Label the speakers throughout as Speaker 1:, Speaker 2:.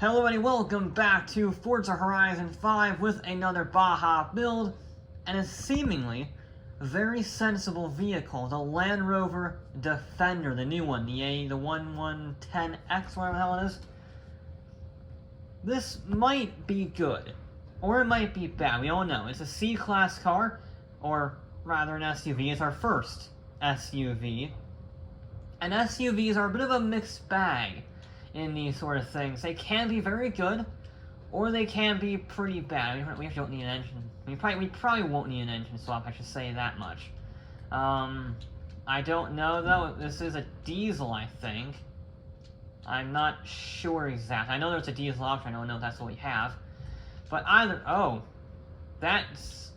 Speaker 1: Hello and welcome back to Forza Horizon 5 with another Baja build, and a seemingly very sensible vehicle, the Land Rover Defender, the new one, the 1110X, whatever the hell it is. This might be good, or it might be bad, we don't know. It's a C-Class car, or rather an SUV. It's our first SUV, and SUVs are a bit of a mixed bag in these sort of things. They can be very good, or they can be pretty bad. We don't need an engine. We probably won't need an engine swap, I should say that much. I don't know though. This is a diesel, I think. I'm not sure exactly. I know there's a diesel option. I don't know if that's what we have. But either... Oh. That's...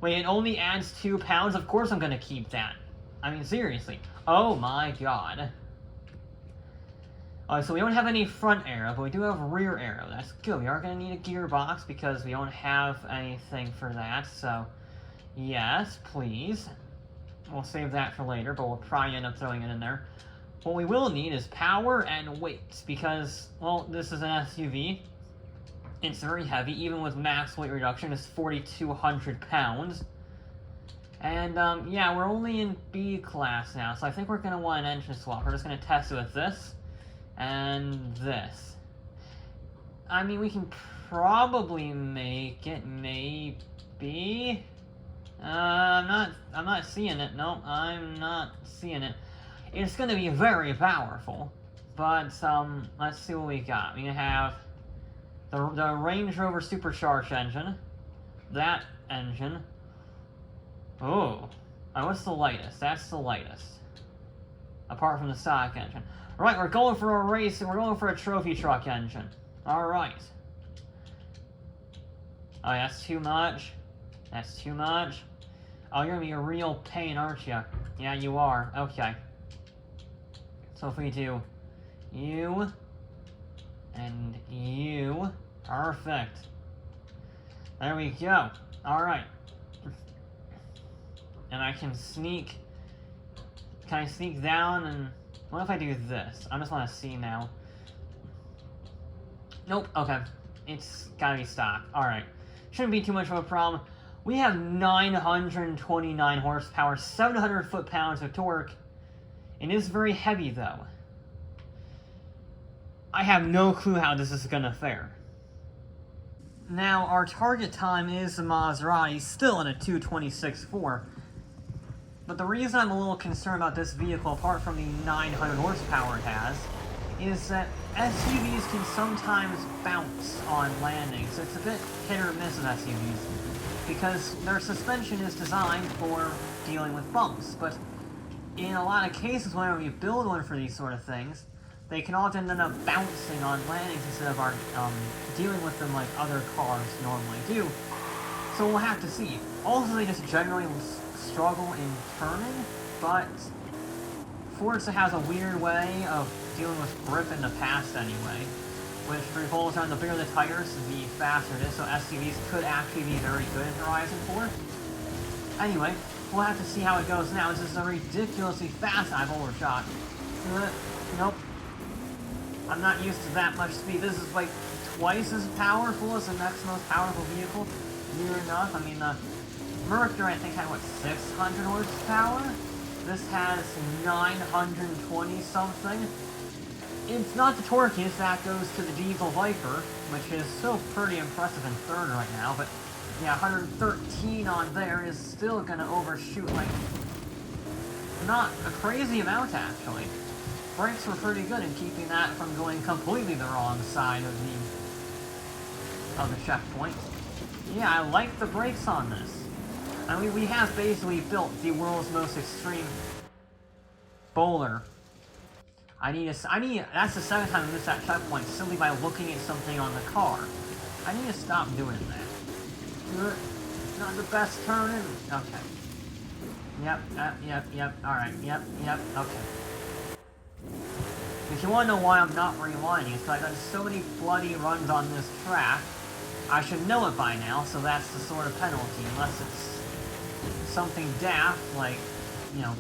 Speaker 1: Wait, it only adds 2 pounds? Of course I'm gonna keep that. I mean, seriously. Oh my god. So we don't have any front aero, but we do have rear aero. That's good. We are going to need a gearbox because we don't have anything for that. So, yes, please. We'll save that for later, but we'll probably end up throwing it in there. What we will need is power and weight because, well, this is an SUV. It's very heavy. Even with max weight reduction, it's 4,200 pounds. And, yeah, we're only in B class now, so I think we're going to want an engine swap. We're just going to test it with this. And this. I mean, we can probably make it, maybe. I'm not seeing it. No, I'm not seeing it. It's gonna be very powerful. But, let's see what we got. We have the Range Rover supercharged engine. That engine. Oh, what's the lightest? That's the lightest. Apart from the stock engine. Right, we're going for a race, and we're going for a trophy truck engine. Alright. Oh, that's too much. That's too much. Oh, you're gonna be a real pain, aren't you? Yeah, you are. Okay. So if we do you and you, perfect. There we go. Alright. And I can sneak... Can I sneak down and... What if I do this? I just want to see now. Nope, okay. It's gotta be stock. Alright. Shouldn't be too much of a problem. We have 929 horsepower, 700 foot-pounds of torque. It is very heavy, though. I have no clue how this is gonna fare. Now, our target time is the Maserati, still in a 226.4. But the reason I'm a little concerned about this vehicle, apart from the 900 horsepower it has, is that SUVs can sometimes bounce on landings. It's a bit hit or miss with SUVs, because their suspension is designed for dealing with bumps. But in a lot of cases, whenever you build one for these sort of things, they can often end up bouncing on landings instead of dealing with them like other cars normally do. So we'll have to see. Also, they just generally struggle in turning, but Forza has a weird way of dealing with grip in the past anyway, which revolves around the bigger the tires, the faster it is, so SUVs could actually be very good in Horizon 4. Anyway, we'll have to see how it goes now. This is a ridiculously fast. I've overshot. Nope. I'm not used to that much speed. This is like twice as powerful as the next most powerful vehicle. Near enough. I mean, Mercury, I think, had, what, 600 horsepower? This has 920 something. It's not the torquiest. That goes to the Diesel Viper, which is still pretty impressive in third right now, but yeah, 113 on there is still gonna overshoot, like, not a crazy amount, actually. Brakes were pretty good in keeping that from going completely the wrong side of the checkpoint. Yeah, I like the brakes on this. I mean, we have basically built the world's most extreme BOWLER. That's the second time I missed that checkpoint simply by looking at something on the car. I need to stop doing that. Not the best turn in. Okay. Yep, alright, yep, okay. If you want to know why I'm not rewinding, it's because I've done so many bloody runs on this track. I should know it by now, so that's the sort of penalty, unless it's something daft, like, you know,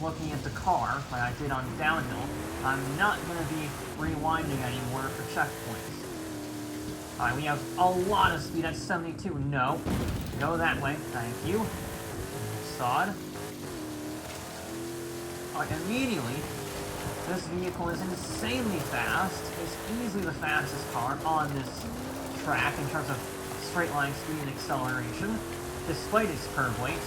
Speaker 1: looking at the car, like I did on downhill. I'm not going to be rewinding anymore for checkpoints. Alright, we have a lot of speed at 72. No. Go that way. Thank you. Sod. Alright, immediately, this vehicle is insanely fast. It's easily the fastest car on this track in terms of straight line speed and acceleration, despite its curve weight.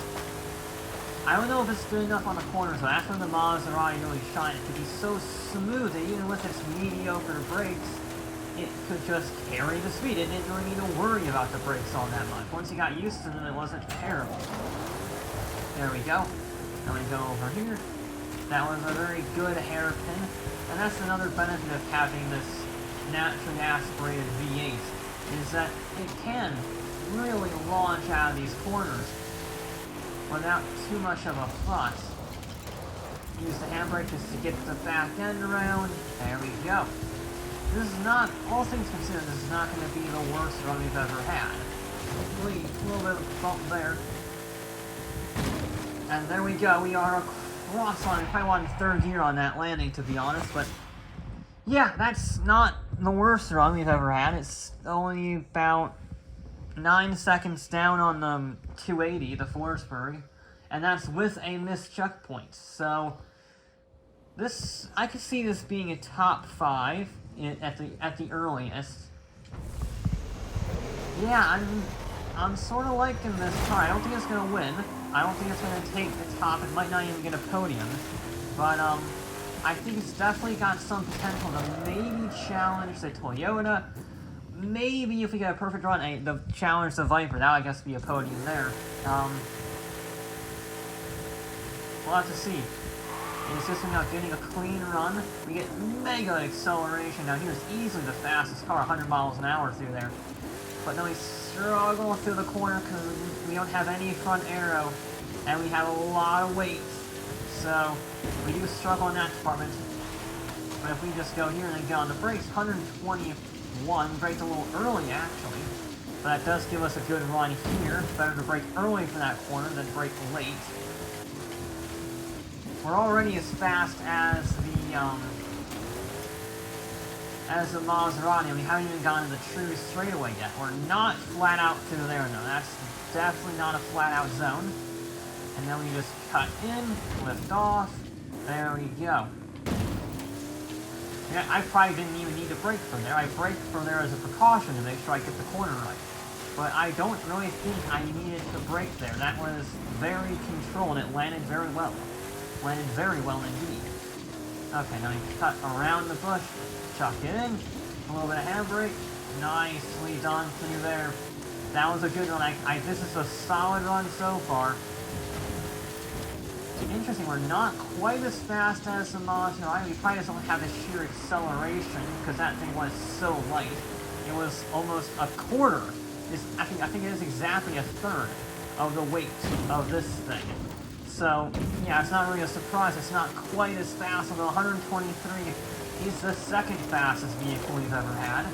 Speaker 1: I don't know if it's good enough on the corners, but that's when the Maserati really shine. It could be so smooth that even with its mediocre brakes, it could just carry the speed. It didn't really need to worry about the brakes all that much. Once you got used to them, it wasn't terrible. There we go. Then we go over here. That was a very good hairpin, and that's another benefit of having this naturally aspirated V8, is that it can really launch out of these corners without too much of a fuss. Use the handbrake just to get the back end around. There we go. This is not, all things considered, this is not going to be the worst run we've ever had. A little bit of a bump there. And there we go, we are across line. I probably wanted third gear on that landing, to be honest, but yeah, that's not the worst run we've ever had. It's only about 9 seconds down on the 280, the Forsberg, and that's with a missed checkpoint. So this, I could see this being a top 5 at the earliest. Yeah, I'm sort of liking this car. I don't think it's gonna win. I don't think it's gonna take the top. It might not even get a podium, but I think it's definitely got some potential to maybe challenge the Toyota. Maybe if we get a perfect run, the challenge the Viper. That would, I guess, be a podium there. We'll have to see. It's just about getting a clean run. We get mega acceleration. Now here's easily the fastest car, 100 miles an hour through there. But then we struggle through the corner because we don't have any front aero, and we have a lot of weight. So we do struggle in that department. But if we just go here and then get on the brakes, 121, braked a little early actually. But that does give us a good run here. Better to brake early for that corner than brake late. We're already as fast as the Maserati, and we haven't even gotten to the true straightaway yet. We're not flat out through there, no. That's definitely not a flat out zone. And then we just cut in, lift off. There we go. Yeah, I probably didn't even need to brake from there. I braked from there as a precaution to make sure I get the corner right. But I don't really think I needed to brake there. That was very controlled. It landed very well. Landed very well indeed. Okay, now we cut around the bush, chuck it in, a little bit of handbrake, nicely done through there. That was a good run. This is a solid run so far. Interesting, we're not quite as fast as the Maserati. We probably just don't have the sheer acceleration because that thing was so light. It was almost a quarter. I think it is exactly a third of the weight of this thing. So, yeah, it's not really a surprise. It's not quite as fast, although 123 is the second fastest vehicle we've ever had.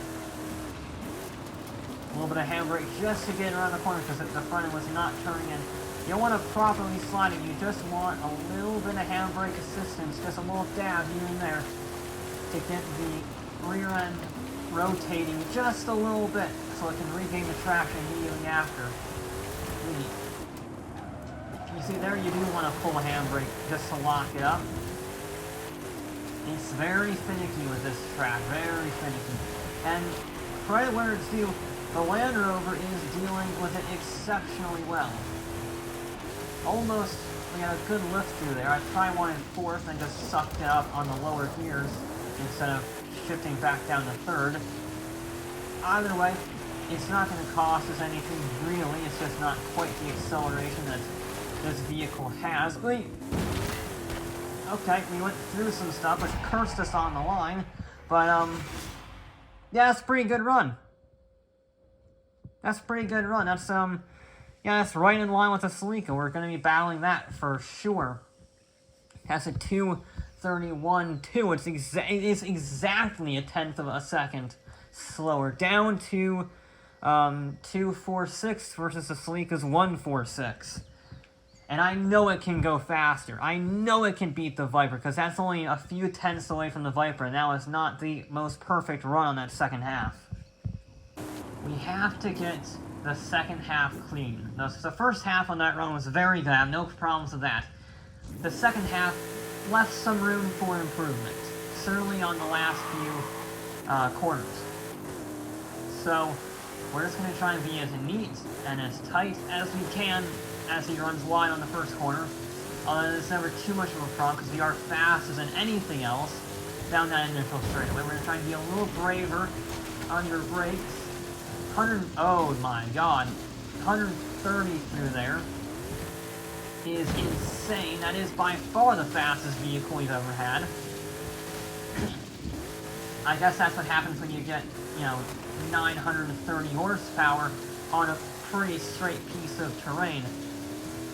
Speaker 1: A little bit of handbrake just to get around the corner because the front end was not turning in. You don't want to properly slide it. You just want a little bit of handbrake assistance, just a little dab here and there to get the rear end rotating just a little bit so it can regain the traction immediately after. You see there, you do want to pull a handbrake just to lock it up. It's very finicky with this track, very finicky. And credit where it's due, the Land Rover is dealing with it exceptionally well. Almost, we got a good lift through there. I probably wanted fourth and just sucked it up on the lower gears instead of shifting back down to third. Either way, it's not going to cost us anything really. It's just not quite the acceleration that this vehicle has. Wait. Okay, we went through some stuff which cursed us on the line, but yeah, that's a pretty good run. That's a pretty good run. That's yeah, that's right in line with the Celica. We're going to be battling that for sure. That's a 2:31.2. It's exactly a tenth of a second slower, down to 2:46 versus the Celica's 1:46. And I know it can go faster. I know it can beat the Viper, because that's only a few tenths away from the Viper, and that was not the most perfect run on that second half. We have to get the second half clean. The first half on that run was very good. I have no problems with that. The second half left some room for improvement, certainly on the last few corners. So we're just going to try and be as neat and as tight as we can as he runs wide on the first corner. Although it's never too much of a problem because we are faster than anything else down that initial straightaway. We're going to try and be a little braver under brakes. Oh my god, 130 through there is insane. That is by far the fastest vehicle we've ever had. I guess that's what happens when you get, 930 horsepower on a pretty straight piece of terrain.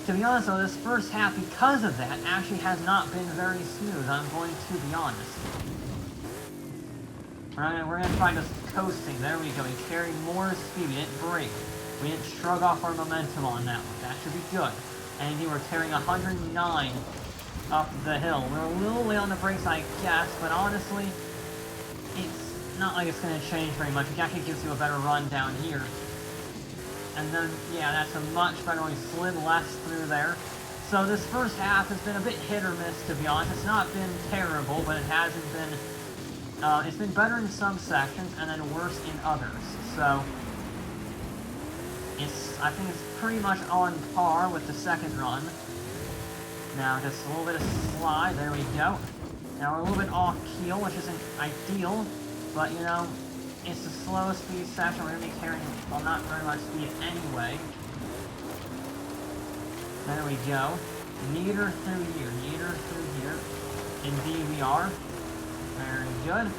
Speaker 1: To be honest though, this first half, because of that, actually has not been very smooth, I'm going to be honest. We're going to try just coasting. There we go. We carried more speed. We didn't brake. We didn't shrug off our momentum on that one. That should be good. And we were carrying 109 up the hill. We're a little late on the brakes, I guess, but honestly, it's not like it's going to change very much. It actually gives you a better run down here. And then, yeah, that's a much better one. We slid less through there. So this first half has been a bit hit or miss, to be honest. It's not been terrible, but it hasn't been... it's been better in some sections, and then worse in others. So, I think it's pretty much on par with the second run. Now, just a little bit of slide, there we go. Now, we're a little bit off keel, which isn't ideal, but, it's the slowest speed section. We're going to be carrying, well, not very much speed anyway. There we go. Neater through here. Indeed we are. Very good.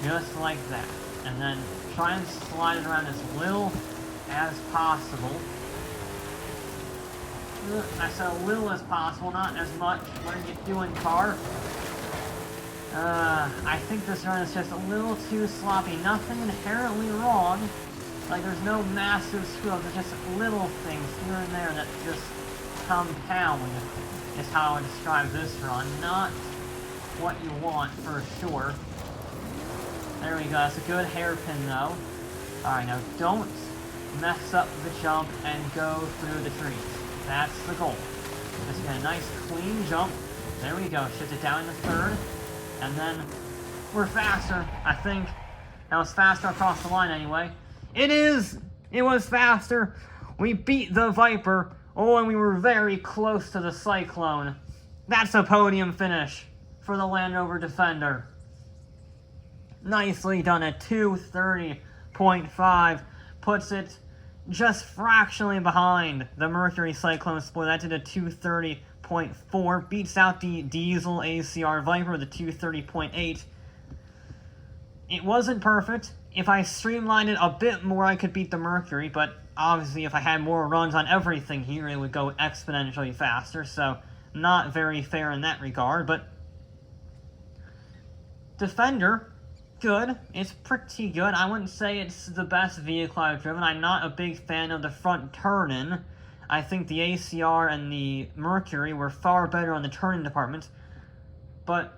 Speaker 1: Just like that. And then try and slide it around as little as possible. I said a little as possible, not as much. What are you doing, car? I think this run is just a little too sloppy. Nothing inherently wrong. Like, there's no massive screw-ups. There's just little things here and there that just compound, is how I would describe this run. Not what you want, for sure. There we go. That's a good hairpin, though. Alright, now don't mess up the jump and go through the trees. That's the goal. Just get a nice, clean jump. There we go. Shift it down to third. And then we're faster, I think. That was faster across the line, anyway. It is! It was faster! We beat the Viper. Oh, and we were very close to the Cyclone. That's a podium finish for the Land Rover Defender. Nicely done at 230.5. Puts it just fractionally behind the Mercury Cyclone Spoiler. That did a 230.4. Beats out the Diesel ACR Viper with a 230.8. It wasn't perfect. If I streamlined it a bit more, I could beat the Mercury, but obviously if I had more runs on everything here, it would go exponentially faster, so not very fair in that regard, but Defender, good. It's pretty good. I wouldn't say it's the best vehicle I've driven. I'm not a big fan of the front turn-in. I think the ACR and the Mercury were far better on the turn-in department, but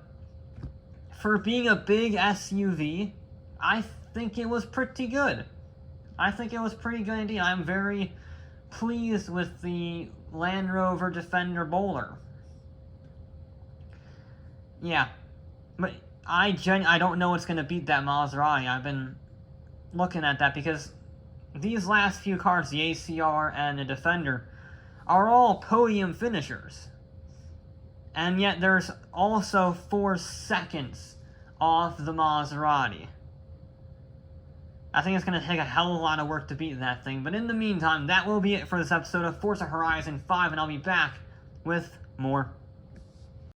Speaker 1: for being a big SUV, I think it was pretty good. I think it was pretty good indeed. I'm very pleased with the Land Rover Defender BOWLER. Yeah, but I don't know what's going to beat that Maserati. I've been looking at that because these last few cars, the ACR and the Defender, are all podium finishers. And yet there's also 4 seconds off the Maserati. I think it's going to take a hell of a lot of work to beat that thing. But in the meantime, that will be it for this episode of Forza Horizon 5, and I'll be back with more